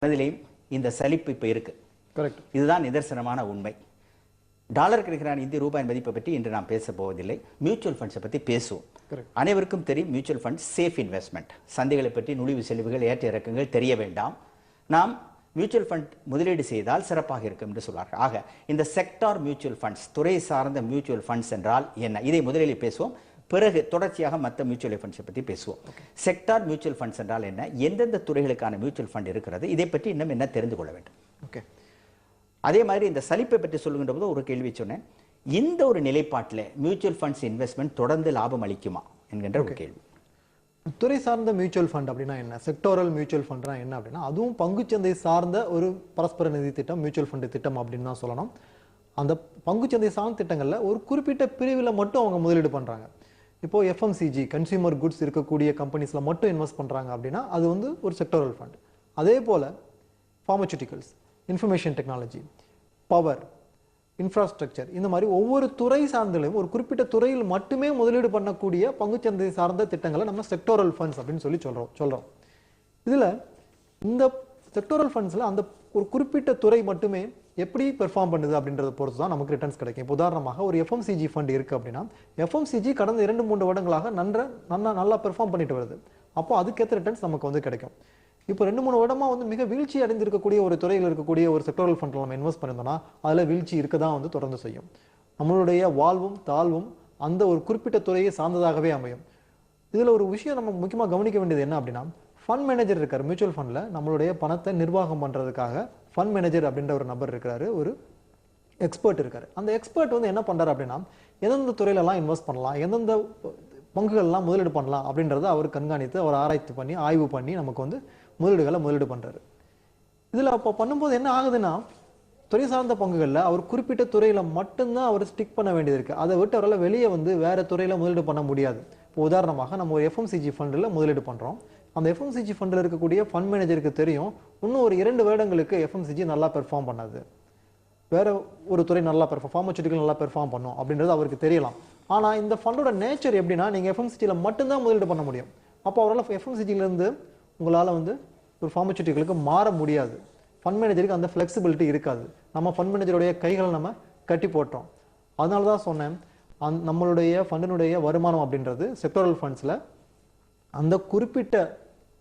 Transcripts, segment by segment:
மனதிலேயும் இந்த சலிப்பு இப்ப இருக்கு. கரெக்ட். இதுதான் நிதர்சனமான உண்மை. டாலர் கிடைக்கிறான் இந்திய ரூபாய் மதிப்பை பற்றி இன்று நாம் பேச போவதில்லை. மியூச்சுவல் ஃபண்ட்ஸை பற்றி பேசுவோம். அனைவருக்கும் தெரியும் மியூச்சுவல் ஃபண்ட் சேஃப் இன்வெஸ்ட்மெண்ட். சந்தைகளை பற்றி நுழைவு செலவுகள் ஏற்ற இறக்கங்கள் தெரிய வேண்டாம். நாம் மியூச்சுவல் ஃபண்ட் முதலீடு செய்தால் சிறப்பாக இருக்கும் என்று சொல்வார்கள். ஆக இந்த செக்டார் மியூச்சுவல் ஃபண்ட்ஸ், துறை சார்ந்த மியூச்சுவல் ஃபண்ட்ஸ் என்றால் என்ன, இதை முதலில் பேசுவோம். பிறகு தொடர்ச்சியாக மற்ற மியூச்சுவல் ஃபண்ட்ஸை பற்றி பேசுவோம். செக்டார் மியூச்சுவல் ஃபண்ட்ஸ் என்றால் என்ன, எந்தெந்த துறைகளுக்கான மியூச்சுவல் ஃபண்ட் இருக்கிறது, இதை பற்றி இன்னும் என்ன தெரிந்து கொள்ள வேண்டும். ஓகே. அதே மாதிரி இந்த சலிப்பை பற்றி சொல்லுகின்ற போது ஒரு கேள்வி சொன்னேன். இந்த ஒரு நிலைப்பாட்டில் மியூச்சுவல் ஃபண்ட்ஸ் இன்வெஸ்ட்மெண்ட் தொடர்ந்து லாபம் அளிக்குமா என்கின்ற ஒரு கேள்வி. துறை சார்ந்த மியூச்சுவல் ஃபண்ட் அப்படின்னா என்ன, செக்டோரல் மியூச்சுவல் ஃபண்ட்னா என்ன அப்படின்னா, அதுவும் பங்குச்சந்தை சார்ந்த ஒரு பரஸ்பர நிதி திட்டம், மியூச்சுவல் ஃபண்ட் திட்டம் அப்படின்னு தான் சொல்லணும். அந்த பங்குச்சந்தை சார்ந்த திட்டங்கள்ல ஒரு குறிப்பிட்ட பிரிவில் மட்டும் அவங்க முதலீடு பண்றாங்க. இப்போ எஃப்எம்சிஜி, கன்சியூமர் குட்ஸ் இருக்கக்கூடிய கம்பெனிஸ்ல மட்டும் இன்வெஸ்ட் பண்றாங்க அப்படின்னா அது வந்து ஒரு செக்டோரல் ஃபண்ட். அதே போல pharmaceuticals, information technology, power, infrastructure, இந்த மாதிரி ஒவ்வொரு துறை சார்ந்திலும் ஒரு குறிப்பிட்ட துறையில் மட்டுமே முதலீடு பண்ணக்கூடிய பங்குச்சந்தை சார்ந்த திட்டங்களை நம்ம செக்டோரல் ஃபண்ட்ஸ் அப்படின்னு சொல்லி சொல்றோம். இதுல இந்த செக்டோரல் ஃபண்ட்ஸ்ல அந்த ஒரு குறிப்பிட்ட துறை மட்டுமே எப்படி பெர்ஃபார்ம் பண்ணுது அப்படின்றத பொறுத்து தான் நமக்கு ரிட்டர்ன்ஸ் கிடைக்கும். இப்போ உதாரணமாக ஒரு எஃப்எம்சிஜி ஃபண்ட் இருக்கு அப்படின்னா, எஃப்எம்சிஜி கடந்த 2-3 வருடங்களாக நல்லா பெர்ஃபார்ம் பண்ணிட்டு வருது. அப்போ அதுக்கேற்ற ரிட்டர்ன்ஸ் நமக்கு வந்து கிடைக்கும். இப்போ 2-3 வருடமா வந்து மிக வீழ்ச்சி அடைந்திருக்கக்கூடிய ஒரு துறையில் இருக்கக்கூடிய ஒரு செக்டோரல் ஃபண்ட்ல நம்ம இன்வெஸ்ட் பண்ணியிருந்தோம்னா அதுல வீழ்ச்சி இருக்க தான் வந்து தொடர்ந்து செய்யும். நம்மளுடைய வாழ்வும் தாழ்வும் அந்த ஒரு குறிப்பிட்ட துறையை சார்ந்ததாகவே அமையும். இதுல ஒரு விஷயம் நம்ம முக்கியமா கவனிக்க வேண்டியது என்ன அப்படின்னா, ஃபண்ட் மேனேஜர் இருக்காரு மியூச்சுவல் ஃபண்ட்ல, நம்மளுடைய பணத்தை நிர்வாகம் பண்றதுக்காக ஃபண்ட் மேனேஜர் அப்படின்ற ஒரு நபர் இருக்காரு, ஒரு எக்ஸ்பர்ட் இருக்காரு. அந்த எக்ஸ்பர்ட் வந்து என்ன பண்றாரு அப்படின்னா, எந்தெந்த துறையில எல்லாம் இன்வெஸ்ட் பண்ணலாம், எந்தெந்த பங்குகள் எல்லாம் முதலீடு பண்ணலாம் அப்படின்றத அவர் கண்காணித்து, அவர் ஆராய்ச்சி பண்ணி, ஆய்வு பண்ணி நமக்கு வந்து முதலீடு பண்றாரு. இதுல அப்போ பண்ணும்போது என்ன ஆகுதுன்னா, துறை சார்ந்த பங்குகள்ல அவர் குறிப்பிட்ட துறையில மட்டும்தான் அவர் ஸ்டிக் பண்ண வேண்டியது இருக்கு. அதை விட்டு அவரால் வெளியே வந்து வேற துறையில முதலீடு பண்ண முடியாது. இப்போ உதாரணமாக நம்ம ஒரு எஃப்எம்சிஜி ஃபண்ட்ல முதலீடு பண்றோம். அந்த எஃப்எம்சிஜி ஃபண்ட்ல இருக்கக்கூடிய ஃபண்ட் மேனேஜருக்கு தெரியும் இன்னும் ஒரு 2 வருடங்களுக்கு எஃப்எம்சிஜி நல்லா பெர்ஃபார்ம் பண்ணாது, வேற ஒரு துறை நல்லா ஃபார்மசூட்டிக்கல் நல்லா பெர்ஃபார்ம் பண்ணும் அப்படின்றது அவருக்கு தெரியலாம். ஆனா இந்த ஃபண்டோட நேச்சர் எப்படின்னா, நீங்க எஃப்எம்சிஜில மட்டும்தான் முதலீடு பண்ண முடியும். அப்போ அவரால் எஃப்எம்சிஜில இருந்து உங்களால வந்து ஒரு ஃபார்மசூட்டிக்கலுக்கு மாற முடியாது. ஃபண்ட் மேனேஜருக்கு அந்த ஃபிளெக்சிபிலிட்டி இருக்காது. நம்ம ஃபண்ட் மேனேஜருடைய கைகளை நம்ம கட்டி போட்டோம். அதனால தான் சொன்னேன், நம்மளுடைய ஃபண்டினுடைய வருமானம் அப்படின்றது செக்டோரல் ஃபண்ட்ஸ்ல அந்த குறிப்பிட்ட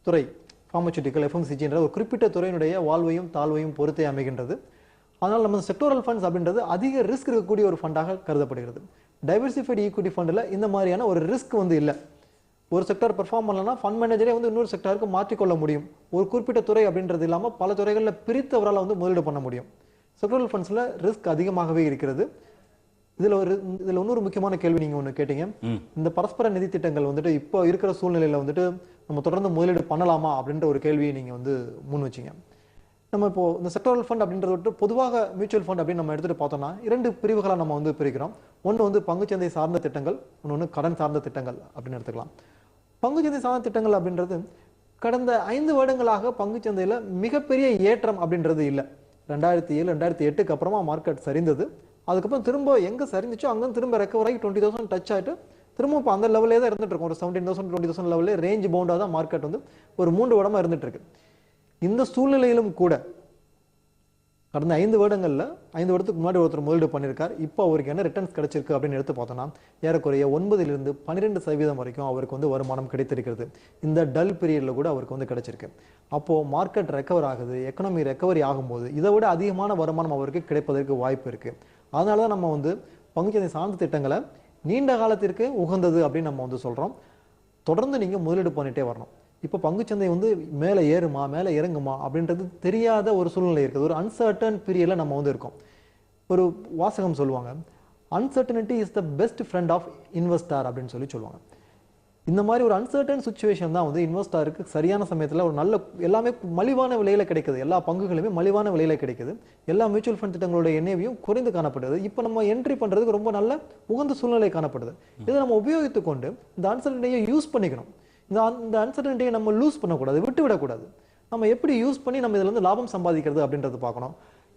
துறை, ஃபார்மசூட்டிக்கல், எஃப்எம்சிஜின்ற ஒரு குறிப்பிட்ட துறையினுடைய வாழ்வையும் தாழ்வையும் பொறுத்தே அமைகின்றது. அதனால நம்ம செக்டோரல் ஃபண்ட்ஸ் அப்படின்றது அதிக ரிஸ்க் இருக்கக்கூடிய ஒரு ஃபண்டாக கருதப்படுகிறது. டைவர்சிஃபைடு ஈக்விட்டி ஃபண்டில் இந்த மாதிரியான ஒரு ரிஸ்க் வந்து இல்லை. ஒரு செக்டர் பெர்ஃபார்ம் பண்ணலன்னா ஃபண்ட் மேனேஜரே வந்து இன்னொரு செக்டருக்கு மாற்றிக்கொள்ள முடியும். ஒரு குறிப்பிட்ட துறை அப்படின்றது இல்லாமல் பல துறைகளில் பிரித்து அவரால் வந்து முதலீடு பண்ண முடியும். செக்டோரல் ஃபண்ட்ஸ்ல ரிஸ்க் அதிகமாகவே இருக்கிறது. இதுல இன்னொரு முக்கியமான கேள்வி நீங்க ஒண்ணு கேட்டீங்க, இந்த பரஸ்பர நிதி திட்டங்கள் வந்துட்டு இப்போ இருக்கிற சூழ்நிலையில வந்துட்டு நம்ம தொடர்ந்து முதலீடு பண்ணலாமா அப்படின்ற ஒரு கேள்வியை நீங்க வந்து முன் வச்சீங்க. நம்ம இப்போ இந்த செக்டோரல் ஃபண்ட் அப்படின்றது விட்டு பொதுவாக மியூச்சுவல் ஃபண்ட் அப்படின்னு நம்ம எடுத்துட்டு பார்த்தோம்னா 2 பிரிவுகளா நம்ம வந்து பிரிக்கிறோம். ஒன்று வந்து பங்குச்சந்தை சார்ந்த திட்டங்கள், இன்னொன்று கடன் சார்ந்த திட்டங்கள் அப்படின்னு எடுத்துக்கலாம். பங்குச்சந்தை சார்ந்த திட்டங்கள் அப்படின்றது கடந்த 5 வருடங்களாக பங்குச்சந்தையில மிகப்பெரிய ஏற்றம் அப்படின்றது இல்லை. 2007, 2008க்கு அப்புறமா மார்க்கெட் சரிந்தது. அதுக்கப்புறம் திரும்ப எங்க சரிந்துச்சோ அங்க திரும்ப ரெக்கவர் ஆகி 20,000 டச் ஆயிட்டு திரும்ப இப்போ அந்த லெவலே தான் இருந்துட்டு இருக்கும். ஒரு 17,000, 20,000 லெவலே ரேஞ்ச் பவுண்டா தான் மார்க்கெட் வந்து ஒரு 3 வருடமா இருந்துட்டு இருக்கு. இந்த சூழ்நிலையிலும் கூட கடந்த 5 வருடங்கள்ல 5 வருடத்துக்கு முன்னாடி ஒருத்தர் முதலீடு பண்ணியிருக்கார். இப்போ அவருக்கு என்ன ரிட்டர்ன்ஸ் கிடைச்சிருக்கு அப்படின்னு எடுத்து பார்த்தோம்னா, ஏறக்குறைய 9லிருந்து 12% வரைக்கும் அவருக்கு வந்து வருமானம் கிடைத்திருக்கிறது. இந்த டல் பீரியட்ல கூட அவருக்கு வந்து கிடைச்சிருக்கு. அப்போ மார்க்கெட் ரெக்கவர் ஆகுது, எக்கனாமி ரெக்கவரி ஆகும்போது இதை விட அதிகமான வருமானம் அவருக்கு கிடைப்பதற்கு வாய்ப்பு இருக்கு. அதனாலதான் நம்ம வந்து பங்குச்சந்தை சார்ந்த திட்டங்களை நீண்ட காலத்திற்கு உகந்தது அப்படின்னு நம்ம வந்து சொல்றோம். தொடர்ந்து நீங்க முதலீடு பண்ணிட்டே வரணும். இப்போ பங்குச்சந்தை வந்து மேலே ஏறுமா மேலே இறங்குமா அப்படின்றது தெரியாத ஒரு சூழ்நிலை இருக்குது. ஒரு அன்சர்டன் பீரியட்ல நம்ம வந்து இருக்கோம். ஒரு வாசகம் சொல்லுவாங்க, uncertainty is the best friend of investor அப்படின்னு சொல்லுவாங்க. இந்த மாதிரி ஒரு அன்சர்டன் சிச்சுவேஷன் தான் வந்து இன்வெஸ்டருக்கு சரியான சமயத்தில் ஒரு நல்ல எல்லாமே மலிவான விலையில கிடைக்குது. எல்லா பங்குகளுமே மலிவான விலையில கிடைக்குது. எல்லா மியூச்சுவல் ஃபண்ட் திட்டங்களோட எண்ணெயும் குறைந்து காணப்படுது. இப்போ நம்ம என்ட்ரி பண்றதுக்கு ரொம்ப நல்ல உகந்த சூழ்நிலை காணப்படுது. இதை நம்ம உபயோகித்து கொண்டு இந்த அன்சர்டனிட்டியை யூஸ் பண்ணிக்கணும். இந்த அன்சர்டனிட்டியை நம்ம லூஸ் பண்ணக்கூடாது, விட்டு விடக்கூடாது. நம்ம எப்படி யூஸ் பண்ணி நம்ம இதுல இருந்து லாபம் சம்பாதிக்கிறது அப்படின்றது பார்க்கணும்.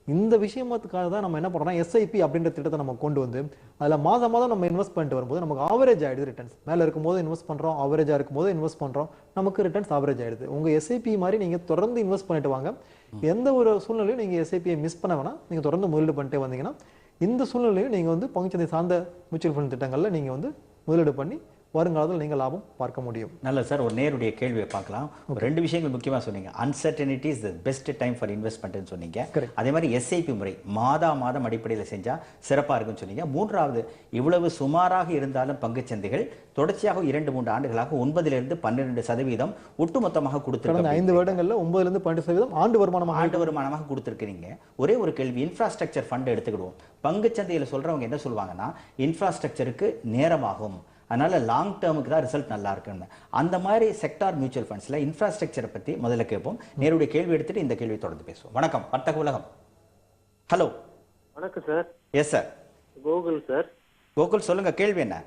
இந்த விஷயத்துக்காக தான் நம்ம என்ன பண்றோம்னா எஸ்ஐபி அப்படின்ற திட்டத்தை நம்ம கொண்டு வந்து அதுல மாதம் மாதம் நம்ம இன்வெஸ்ட் பண்ணிட்டு வரும்போது நமக்கு ஆவரேஜ் ஆயிடுது ரிட்டர்ன்ஸ். மேல இருக்கும்போது இன்வெஸ்ட் பண்றோம், ஆவரேஜா இருக்கும்போது இன்வெஸ்ட் பண்றோம், நமக்கு ரிட்டர்ன்ஸ் ஆவரேஜ் ஆயிடுது. உங்க எஸ்ஐபி மாதிரி நீங்க தொடர்ந்து இன்வெஸ்ட் பண்ணிட்டு வாங்க. எந்த ஒரு சூழ்நிலையும் நீங்க எஸ்ஐபியை மிஸ் பண்ண வேணாம். நீங்க தொடர்ந்து முதலீடு பண்ணிட்டே வந்தீங்கன்னா இந்த சூழ்நிலையும் நீங்க வந்து பங்குச்சந்தை சார்ந்த மியூச்சுவல் ஃபண்ட் திட்டங்கள்ல நீங்க வந்து முதலீடு பண்ணி வருங்காலத்தில் நீங்க லாபம் பார்க்க முடியும். நல்ல சார், ஒரு நேருடைய கேள்வியை பார்க்கலாம். ரெண்டு விஷயங்கள் முக்கியமா சொன்னீங்க. Uncertainty is the best time for இன்வெஸ்ட்மெண்ட்னு சொன்னீங்க. அதே மாதிரி எஸ்ஐபி முறை மாதம் அடிப்படையில் செஞ்சா சிறப்பா இருக்குன்னு சொன்னீங்க. மூன்றாவது, இவ்வளவு சுமாராக இருந்தாலும் பங்குச்சந்தைகள் தொடர்ச்சியாக 2-3 ஆண்டுகளாக 9% 12% ஒட்டுமொத்தமாக கொடுத்திருக்காங்க. 5 வருடங்கள்ல 9-12% ஆண்டு வருமானமாக கொடுத்திருக்கீங்க. ஒரே ஒரு கேள்வி, இன்ஃப்ராஸ்ட்ரக்சர் ஃபண்ட் எடுத்துக்கிடுவோம். பங்குச்சந்தையில சொல்றவங்க என்ன சொல்லுவாங்கன்னா, இன்ஃப்ராஸ்ட்ரக்சருக்கு நேரமாகும், அதனால லாங் டேர்முக்கு தான் ரிசல்ட் நல்லா இருக்குன்னு. அந்த மாதிரி செக்டார் மியூச்சுவல் ஃபண்ட்ஸ்ல இன்ஃப்ராஸ்ட்ரக்சரை பத்தி முதல்ல கேட்போம். நேருடைய கேள்வி எடுத்துட்டு இந்த கேள்வி தொடர்ந்து பேசுவோம். வணக்கம், வர்த்தக உலகம். ஹலோ. வணக்கம் sir. Yes sir. Gokul sir. Gokul, சொல்லுங்க, கேள்வி என்ன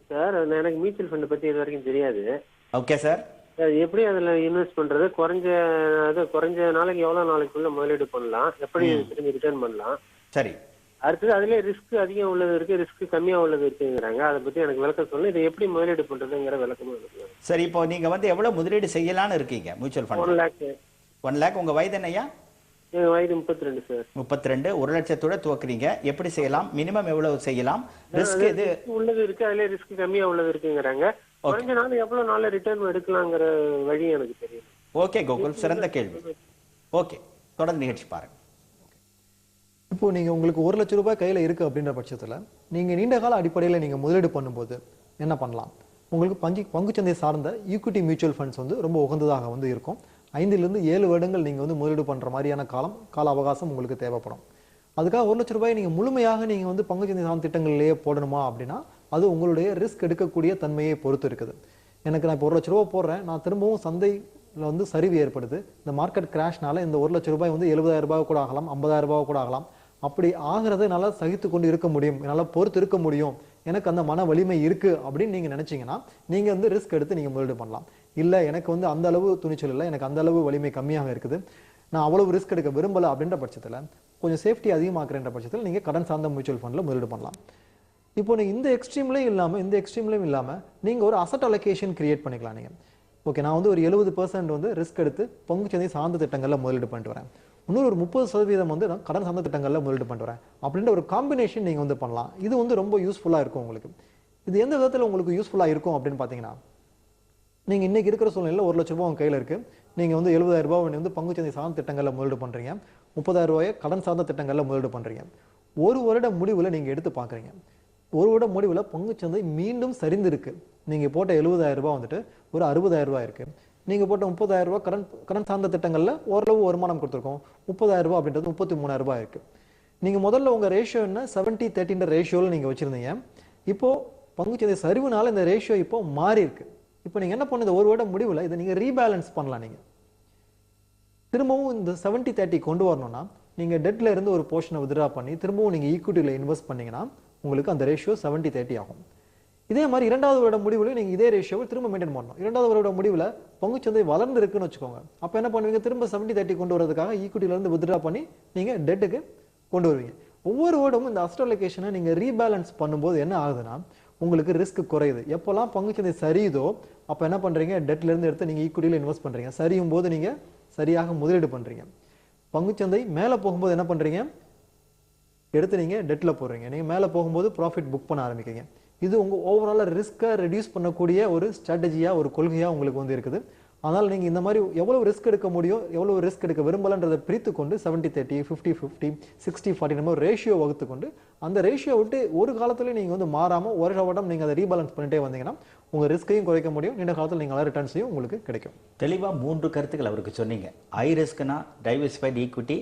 சார்? எனக்கு மியூச்சுவல் ஃபண்ட் பத்தி இது வரைக்கும் தெரியாது. Okay sir. எப்படி அதுல இன்வெஸ்ட் பண்றது? குறைஞ்ச நாளைக்கு எவ்வளவு நாளைக்குள்ள முதலீடு பண்ணலாம்? எப்படி திரும்பி ரிட்டர்ன் பண்ணலாம்? சரி. அடுத்தது அதுல ரிஸ்க் அதிகம் உள்ளது இருக்கு, ரிஸ்க் கம்மியா உள்ளது இருக்குங்கிறாங்க. அதை பத்தி எனக்கு விளக்கம் சொல்லுங்க. இதை எப்படி முதலீடு பண்றதுங்கிற விளக்கமும் இருக்கு. சரி, இப்போ நீங்க வந்து எவ்வளவு முதலீடு செய்யலாம்னு இருக்கீங்க மியூச்சுவல் ஃபண்ட்? 1 lakh. 1 lakh. உங்க வயது என்னையா? என் வயது 32 சார். 32. 1 லட்சத்தோட துவக்குறீங்க. எப்படி செய்யலாம்? மினிமம் எவ்வளவு செய்யலாம்? ரிஸ்க் இது உள்ளது இருக்கு, அதுல ரிஸ்க் கம்மியா உள்ளது இருக்குங்கிறாங்க. குறைஞ்ச நாள் எவ்வளவு நாள்ல ரிட்டர்ன் எடுக்கலாங்கிற வழி எனக்கு தெரியும். ஓகே கோகுல், சிறந்த கேள்வி. ஓகே, தொடர்ந்து நிகழ்ச்சி பாருங்க. இப்போ நீங்க உங்களுக்கு 1 லட்சம் ரூபாய் கையில இருக்கு அப்படின்ற பட்சத்துல நீங்க நீண்ட கால அடிப்படையில் நீங்க முதலீடு பண்ணும்போது என்ன பண்ணலாம்? உங்களுக்கு பங்குச்சந்தை சார்ந்த ஈக்விட்டி மியூச்சுவல் ஃபண்ட்ஸ் வந்து ரொம்ப உகந்ததாக வந்து இருக்கும். 5 to 7 வருடங்கள் நீங்க வந்து முதலீடு பண்ற மாதிரியான கால அவகாசம் உங்களுக்கு தேவைப்படும். அதுக்காக 1 லட்சம் ரூபாய் நீங்க முழுமையாக நீங்க வந்து பங்குச்சந்தை சார்ந்த திட்டங்களிலேயே போடணுமா அப்படின்னா அது உங்களுடைய ரிஸ்க் எடுக்கக்கூடிய தன்மையை பொறுத்து இருக்குது. எனக்கு நான் இப்போ 1 லட்சம் ரூபாய் போடுறேன், நான் திரும்பவும் சந்தையில் வந்து சரிவு ஏற்படுது, இந்த மார்க்கெட் கிராஷ்னால இந்த 1 லட்சம் ரூபாய் வந்து 70,000 ரூபாய் கூட ஆகலாம், 50,000 ரூபாய் கூட ஆகலாம். அப்படி ஆகிறத என்னால் சகித்து கொண்டு இருக்க முடியும், என்னால் பொறுத்து இருக்க முடியும், எனக்கு அந்த மன வலிமை இருக்கு அப்படின்னு நீங்க நினைச்சீங்கன்னா நீங்க வந்து ரிஸ்க் எடுத்து நீங்க முதலீடு பண்ணலாம். இல்ல எனக்கு வந்து அந்த அளவு துணிச்சல் இல்லை, எனக்கு அந்த அளவு வலிமை கம்மியாக இருக்குது, நான் அவ்வளவு ரிஸ்க் எடுக்க விரும்பல அப்படின்ற பட்சத்துல கொஞ்சம் சேஃப்டி அதிகமாக்குற பட்சத்தில் நீங்க கடன் சார்ந்த மியூச்சுவல் ஃபண்ட்ல முதலீடு பண்ணலாம். இப்போ நீங்க இந்த எக்ஸ்ட்ரீம்லயும் இல்லாம நீங்க ஒரு அசட் அலோகேஷன் கிரியேட் பண்ணிக்கலாம். நீங்க ஓகே, நான் வந்து ஒரு 70% வந்து ரிஸ்க் எடுத்து பங்குச்சந்தை சார்ந்த திட்டங்கள்ல முதலீடு பண்ணிட்டு வரேன், இன்னொரு ஒரு 30% வந்து நான் கடன் சார்ந்த திட்டங்கள்ல முதலீடு பண்ணிட்டு வரேன் அப்படின்ற ஒரு காம்பினேஷன் நீங்க வந்து பண்ணலாம். இது வந்து ரொம்ப யூஸ்ஃபுல்லா இருக்கும் உங்களுக்கு. இது எந்த விதத்துல உங்களுக்கு யூஸ்ஃபுல்லா இருக்கும் அப்படின்னு பாத்தீங்கன்னா, நீங்க இன்னைக்கு இருக்கிற சூழ்நிலையில 1 லட்சம் ரூபாய் உங்க கையில இருக்கு, நீங்க வந்து 70,000 ரூபாய் வந்து பங்குச்சந்தை சார்ந்த திட்டங்கள்ல முதலீடு பண்றீங்க, 30,000 ரூபாயை கடன் சார்ந்த திட்டங்கள்ல முதலீடு பண்றீங்க. ஒரு வருட முடிவுல நீங்க எடுத்து பாக்குறீங்க, ஒரு வருட முடிவுல பங்குச்சந்தை மீண்டும் சரிந்திருக்கு. நீங்க போட்ட 70,000 ரூபாய் வந்துட்டு ஒரு 60,000 ரூபாய் இருக்கு, நீங்க போட்ட 30,000 ரூபாய் கடன் சார்ந்த திட்டங்கள்ல ஓரளவு வருமானம் கொடுத்துருக்கோம், 30,000 ரூபாய் அப்படின்றது 33,000 ரூபாய் இருக்கு. நீங்க முதல்ல உங்க ரேஷியோ என்ன 70-30 ரேஷியோல நீங்க வச்சிருந்தீங்க. இப்போ பங்குச்சந்தை சரிவுனால இந்த ரேஷியோ இப்போ மாறி இருக்கு. இப்போ நீங்க என்ன பண்ணுது, ஒரு வருட முடிவுல இதை நீங்க ரீபேலன்ஸ் பண்ணலாம். நீங்க திரும்பவும் இந்த 70-30 கொண்டு வரணும்னா நீங்க டெட்ல இருந்து ஒரு போர்ஷனை வித்ட்ரா பண்ணி திரும்பவும் நீங்க ஈக்விட்டில இன்வெஸ்ட் பண்ணீங்கன்னா உங்களுக்கு அந்த ரேஷியோ 70-30 ஆகும். இதே மாதிரி 2வது வருட முடிவுல நீங்க இதே ரேஷியோவை திரும்ப மெயின்டைன் பண்ணணும். 2வது வருட முடிவுல பங்குச்சந்தை வளர்ந்து இருக்குன்னு வச்சுக்கோங்க, அப்ப என்ன பண்ணுவீங்க, திரும்ப 70-30 கொண்டு வரதுக்காக ஈக்விட்டில இருந்து வித்ட்ரா பண்ணி நீங்க டெட்டுக்கு கொண்டு வருவீங்க. ஒவ்வொரு வருடமும் இந்த அசட் அலோகேஷனை நீங்க ரீபேலன்ஸ் பண்ணும்போது என்ன ஆகுதுன்னா உங்களுக்கு ரிஸ்க் குறையுது. எப்பெல்லாம் பங்குச்சந்தை சரியுதோ அப்ப என்ன பண்றீங்க, டெட்ல இருந்து எடுத்து நீங்க ஈக்விட்டில இன்வெஸ்ட் பண்றீங்க, சரியும் போது நீங்க சரியாக முதலீடு பண்றீங்க. பங்குச்சந்தை மேல போகும்போது என்ன பண்றீங்க, எடுத்து நீங்க டெட்ல போடுறீங்க, நீங்க மேல போகும்போது ப்ராஃபிட் புக் பண்ண ஆரம்பிக்கிறீங்க. இது உங்க ஓவரால் ரிஸ்கை ரெடியூஸ் பண்ணக்கூடிய ஒரு ஸ்ட்ராட்டஜியா ஒரு கொள்கையா உங்களுக்கு வந்து இருக்குது. அதனால நீங்க இந்த மாதிரி எவ்வளவு ரிஸ்க் எடுக்க முடியும், எவ்வளவு ரிஸ்க் எடுக்க விரும்பலன்றதை பிரித்து கொண்டு 70-30, 50-50, 60-40 நம்ம ரேஷியோ வகுத்து கொண்டு அந்த ரேஷியோ விட்டு ஒரு காலத்துல நீங்க வந்து மாறாம ஒரு வருடம் நீங்க அதை ரீபேலன்ஸ் பண்ணிட்டே வந்தீங்கன்னா உங்க ரிஸ்கையும் குறைக்க முடியும், நீண்ட காலத்தில் நீங்க ரிட்டர்ன்ஸையும் உங்களுக்கு கிடைக்கும். தெளிவா 3 கருத்துக்கள் அவருக்கு சொன்னீங்க. ஹை ரிஸ்க்னா டைவர்சிஃபைட் ஈக்விட்டி,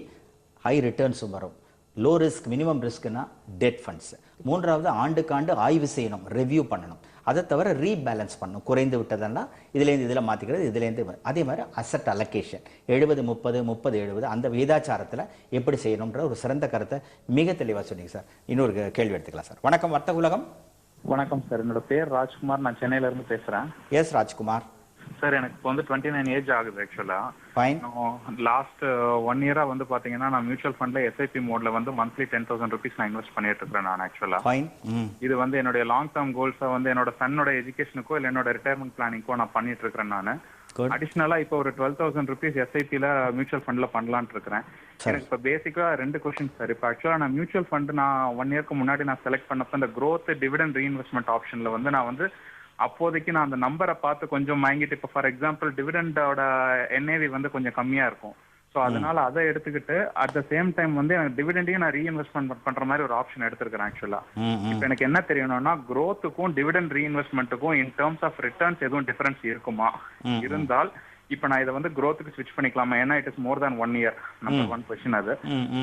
ஹை ரிட்டர்ன்ஸும் வரும். லோ ரிஸ்க் மினிமம் ரிஸ்க்னா டெட் ஃபண்ட்ஸ். 3வது ஆண்டுக்காண்டு ஆய்வு செய்யணும், ரிவ்யூ பண்ணணும். அதை தவிர ரீபேலன்ஸ் பண்ணணும், குறைந்து விட்டதெல்லாம் இதுலேருந்து இதில் மாற்றிக்கிறது, இதுலேருந்து. அதே மாதிரி அசட் அலோகேஷன் 70-30, 30-70 அந்த விகிதாச்சாரத்தில் எப்படி செய்யணும்ன்ற ஒரு சிறந்த கருத்தை மிக தெளிவாக சொன்னீங்க சார். இன்னொரு கேள்வி எடுத்துக்கலாம் சார். வணக்கம் வர்த்தக உலகம். வணக்கம் சார், என்னோட பேர் ராஜ்குமார், நான் சென்னையில இருந்து பேசுறேன். எஸ் ராஜ்குமார். சார் எனக்கு இப்போ வந்து 29 ஏஜ் ஆகுது ஆக்சுவலா. ஃபைன். லாஸ்ட் 1 இயரா வந்து பாத்தீங்கன்னா நான் மியூச்சுவல் ஃபண்ட்ல எஸ்ஐபி மோட்ல வந்து மந்த்லி 10,000 rupees நான் இன்வெஸ்ட் பண்ணிட்டு இருக்கிறேன் நான் ஆக்சுவலா. ஃபைன். இது வந்து என்னுடைய லாங் டேர்ம் கோல்ஸா வந்து என்னோட சன்னோட எஜுகேஷனுக்கோ இல்ல என்னோட ரிட்டையர்மெண்ட் பிளானிங்கோ நான் பண்ணிட்டு இருக்கிறேன் நான். அடிஷனலா இப்போ ஒரு 12,000 rupees எஸ்ஐபில மியூச்சுவல் ஃபண்ட்ல பண்ணலாம்னு இருக்கிறேன். எனக்கு இப்போ பேசிக்கா 2 கொஸ்டின் சார். இப்போ ஆக்சுவலா நான் மியூச்சுவல் ஃபண்ட் நான் 1 இயர்க்கு முன்னாடி நான் செலக்ட் பண்ணப்ப இந்த growth டிவிடெண்ட் ரீஇன்வெஸ்ட்மெண்ட் ஆப்ஷன்ல வந்து நான் வந்து அப்போதைக்கு நான் அந்த நம்பரை பார்த்து கொஞ்சம் வாங்கிட்டு, இப்போ ஃபார் எக்ஸாம்பிள் டிவிடெண்டோட என்ஏவி வந்து கொஞ்சம் கம்மியா இருக்கும். ஸோ அதனால அதை எடுத்துக்கிட்டு அட் த சேம் டைம் வந்து எனக்கு டிவிடெண்டையும் நான் ரீஇன்வெஸ்ட்மெண்ட் பண்ற மாதிரி ஒரு ஆப்ஷன் எடுத்திருக்கிறேன் ஆக்சுவலா. இப்போ எனக்கு என்ன தெரியணும்னா growthக்கும் டிவிடெண்ட் ரீஇன்வெஸ்ட்மெண்ட்டுக்கும் இன் டர்ம்ஸ் ஆஃப் ரிட்டர்ன்ஸ் எதுவும் டிஃபரன்ஸ் இருக்குமா? இருந்தால் இப்போ நான் இதை வந்து growthக்கு ஸ்விட்ச் பண்ணிக்கலாமா? ஏன்னா it is more than 1 year. Number 1 question அது.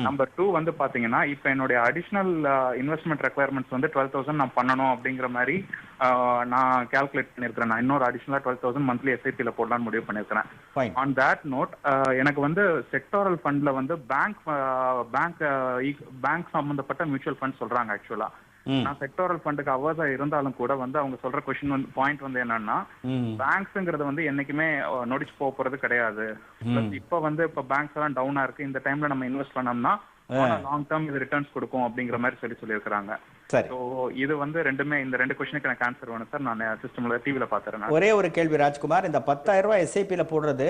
நம்பர் 2 வந்து பாத்தீங்கன்னா இப்போ என்னுடைய அடிஷனல் இன்வெஸ்ட்மெண்ட் ரெக்குயர்மெண்ட்ஸ் வந்து 12,000 நான் பண்ணணும் அப்படிங்கிற மாதிரி நான் கால்குலேட் பண்ணிருக்கிறேன். நான் இன்னொரு அடிஷனலா 12,000 மந்த்லி எஸ்ஐபில போடலாம்னு முடிவு பண்ணிருக்கிறேன். ஆன் தட் நோட் எனக்கு வந்து செக்டோரல் ஃபண்ட்ல வந்து பேங்க் சம்பந்தப்பட்ட மியூச்சுவல் ஃபண்ட் சொல்றாங்க ஆக்சுவலா. நான் செக்டோரல் ஃபண்டுக்கு அவர்ஸா இருந்தாலும் கூட வந்து அவங்க சொல்ற கொஸ்டின் வந்து பாயிண்ட் வந்து என்னன்னா, பேங்க்ஸ்ங்கிறது வந்து என்னைக்குமே நொடிச்சு போறது கிடையாது. இப்ப வந்து இப்ப பேங்க்ஸ் எல்லாம் டவுனா இருக்கு, இந்த டைம்ல நம்ம இன்வெஸ்ட் பண்ணோம்னா லாங் டேர்ம் இது ரிட்டர்ன்ஸ் கொடுக்கும் அப்படிங்கிற மாதிரி சொல்லியிருக்காங்க. ஸோ இது வந்து ரெண்டுமே, இந்த 2 கொஸ்டினுக்கு எனக்கு ஆன்சர் வேணும் சார். நான் சிஸ்டம்ல டிவில பாத்துறேன். ஒரே ஒரு கேள்வி ராஜ்குமார், இந்த 10,000 ரூபாய் எஸ்ஐபியில் போடுறது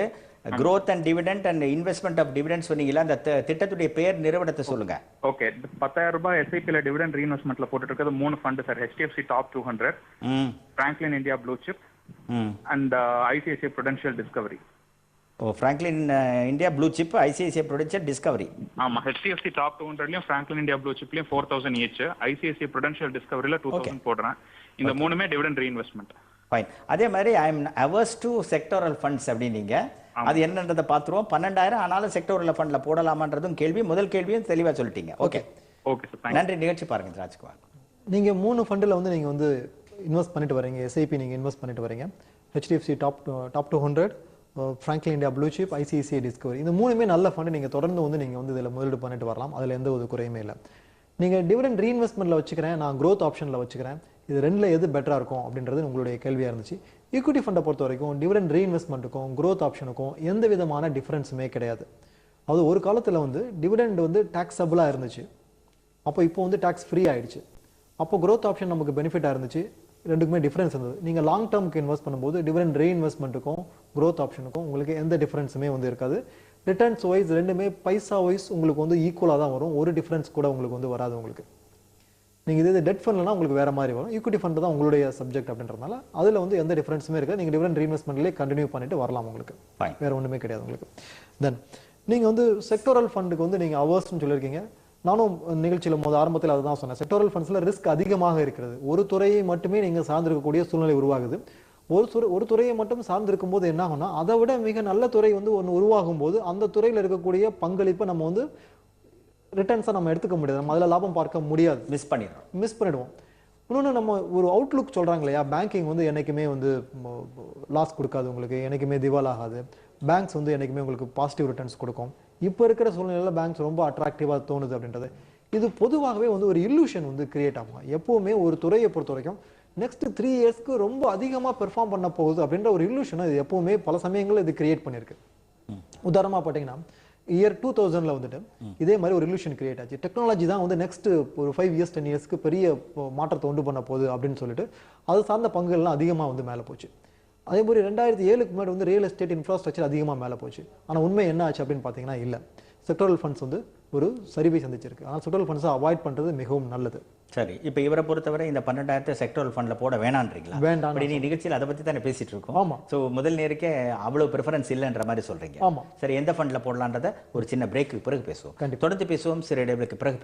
growth and dividend and investment of dividends சொன்னீங்களா, அந்த திட்டத்துடைய பெயர் நிறுவனத்தை சொல்லுங்க. ஓகே, 10,000 ரூபாய் எஸ்ஐபில டிவிடெண்ட் ரீஇன்வெஸ்ட்மெண்ட்ல போட்டு இருக்கிறது 3 fund sir. HDFC top 200, Franklin India Blue Chip and ICICI Prudential Discovery. Franklin India Blue Chip, ICICI Prudential Discovery. ஆமா, HDFC டாப் 200லயும் Franklin India Blue Chipலயும் 4,000 each, ICICI Prudential Discoveryல 2,000 போடுறேன். இந்த மூணுமே டிவிடெண்ட் ரீஇன்வெஸ்ட்மெண்ட். ஃபைன். அதே மாதிரி I am averse to sectoral funds அப்படினீங்க. அது என்னன்றதை பார்த்துருவோம். 12,000 ஆனாலும் செக்டோரல் ஃபண்ட்ல போடலாமான்றதும் கேள்வி, முதல் கேள்வியும் தெளிவா சொல்லிட்டீங்க. ஓகே ஓகே சார், நன்றி. நிகழ்ச்சி பாருங்க ராஜ்குமார். நீங்க 3 ஃபண்டில் வந்து நீங்க வந்து இன்வெஸ்ட் பண்ணிட்டு வரீங்க. எஸ்ஐபி நீங்க இன்வெஸ்ட் பண்ணிட்டு வரீங்க. HDFC top 200, Franklin India Blue Chip, ICICI Discovery, இந்த மூணுமே நல்ல ஃபண்ட். நீங்க தொடர்ந்து வந்து நீங்க வந்து இதில் முதலீடு பண்ணிட்டு வரலாம். அதில் எந்த ஒரு குறையுமே இல்லை. நீங்க டிவிடெண்ட் ரீஇன்வெஸ்ட்மெண்ட்ல வச்சுக்கிறேன், நான் growth ஆப்ஷன்ல வச்சுக்கிறேன், இது ரெண்டுல எது பெட்டரா இருக்கும் அப்படின்றது உங்களுடைய கேள்வியா இருந்துச்சு. ஈக்விட்டி ஃபண்டை பொறுத்த வரைக்கும் டிவிடெண்ட் ரீஇன்வெஸ்ட்மெண்ட்டுக்கும் growth ஆப்ஷனுக்கும் எந்த விதமான டிஃபரன்ஸுமே கிடையாது. அது ஒரு காலத்துல வந்து டிவிடெண்ட் வந்து டாக்ஸபிளா இருந்துச்சு, அப்போ இப்போ வந்து டாக்ஸ் ஃப்ரீ ஆயிடுச்சு. அப்போ growth ஆப்ஷன் நமக்கு பெனிஃபிட்டா இருந்துச்சு. ரெண்டுக்குமே டிஃபரன்ஸ் இருந்தது. நீங்க லாங் டேர்முக்கு இன்வெஸ்ட் பண்ணும்போது டிவிடெண்ட் ரீஇன்வெஸ்ட்மெண்ட்டுக்கும் growth ஆப்ஷனுக்கும் உங்களுக்கு எந்த டிஃபரன்ஸுமே வந்து இருக்காது. ரிட்டர்ன்ஸ் வைஸ் ரெண்டுமே பைசா வைஸ் உங்களுக்கு வந்து ஈக்குவலா தான் வரும். ஒரு டிஃபரன்ஸ் கூட உங்களுக்கு வந்து வராது. உங்களுக்கு நீங்க இது டெட் ஃபண்ட்லனா உங்களுக்கு வேற மாதிரி வரும். ஈக்விட்டி ஃபண்ட் தான் உங்களுடைய சப்ஜெக்ட் அப்படின்றதுனால அதுல வந்து எந்த டிஃபரன்ஸுமே இருக்காது. நீங்க டிவிடெண்ட் ரீஇன்வெஸ்ட்மெண்ட்லயே கண்டினியூ பண்ணிட்டு வரலாம். உங்களுக்கு வேற ஒண்ணுமே கிடையாது உங்களுக்கு. தென் நீங்க வந்து செக்டோரல் ஃபண்டுக்கு வந்து நீங்க அவர்ஸ்னு சொல்லியிருக்கீங்க. நானும் நிகழ்ச்சியில ஆரம்பத்தில் அதுதான் சொன்னேன். செக்டோரல் ஃபண்ட்ஸ்ல ரிஸ்க் அதிகமாக இருக்கிறது. ஒரு துறையை மட்டுமே நீங்க சார்ந்திருக்கக்கூடிய சூழ்நிலை உருவாகுது. ஒரு துறையை மட்டும் சார்ந்திருக்கும் போது என்ன ஆகும்னா, அதை விட மிக நல்ல துறை வந்து ஒன்று உருவாகும் போது அந்த துறையில் இருக்கக்கூடிய பங்களிப்பை நம்ம வந்து ரிட்டர்ன்ஸை நம்ம எடுத்துக்க முடியாது. நம்ம அதில் லாபம் பார்க்க முடியாது. மிஸ் பண்ணிடுவோம். இன்னொன்று, நம்ம ஒரு அவுட்லுக் சொல்றாங்க இல்லையா, பேங்கிங் வந்து என்னைக்குமே வந்து லாஸ் கொடுக்காது, உங்களுக்கு என்னைக்குமே திவால் ஆகாது. பேங்க்ஸ் வந்து என்னைக்குமே உங்களுக்கு பாசிட்டிவ் ரிட்டர்ன்ஸ் கொடுக்கும். இப்போ இருக்கிற சூழ்நிலையில் பேங்க்ஸ் ரொம்ப அட்ராக்டிவாக தோணுது அப்படின்றது இது பொதுவாகவே வந்து ஒரு இல்லூஷன் வந்து கிரியேட் ஆகும். எப்பவுமே ஒரு துறையை பொறுத்த வரைக்கும் நெக்ஸ்ட் 3 இயர்ஸ்க்கு ரொம்ப அதிகமாக பெர்ஃபார்ம் பண்ண போகுது அப்படின்ற ஒரு இல்லூஷனை இது எப்பவுமே பல சமயங்களில் இது கிரியேட் பண்ணியிருக்கு. உதாரணமாக பார்த்தீங்கன்னா இயர் 2000ல வந்துட்டு இதே மாதிரி ஒரு இல்லூஷன் கிரியேட் ஆச்சு. டெக்னாலஜி தான் வந்து நெக்ஸ்ட் ஒரு 5 இயர்ஸ் 10 இயர்ஸ்க்கு பெரிய மாற்றத்தை உண்டு பண்ண போகுது அப்படின்னு சொல்லிட்டு அது சார்ந்த பங்குகள்லாம் அதிகமாக வந்து மேலே போச்சு. அதே மாதிரி 2007க்கு முன்னாடி வந்து ரியல் எஸ்டேட் இன்ஃப்ராஸ்ட்ரக்சர் அதிகமாக மேலே போச்சு. ஆனால் உண்மை என்ன ஆச்சு அப்படின்னு பார்த்தீங்கன்னா இல்லை, செக்டோரல் ஃபண்ட்ஸ் வந்து ஒரு சரிவை சந்திச்சிருக்கு. ஆனால் செக்டோரல் ஃபண்ட்ஸை அவாய்ட் பண்ணுறது மிகவும் நல்லது. சரி, இப்போ இவரை பொறுத்தவரை இந்த 12,000 செக்டோரல் ஃபண்ட்ல போட வேணான்றீங்களா? வேண்டாம். அப்படி நீ நிகழ்ச்சியில் அதை பற்றி தானே பேசிட்டு இருக்கோம். ஆமா. ஸோ முதல் நேருக்கே அவ்வளோ ப்ரிஃபரன்ஸ் இல்லைன்ற மாதிரி சொல்றீங்க. ஆமா. சரி, எந்த ஃபண்ட்ல போடலான்றத ஒரு சின்ன பிரேக்கு பிறகு பேசுவோம். தொடர்ந்து பேசுவோம். சிறு இடைவெளிக்கு பிறகு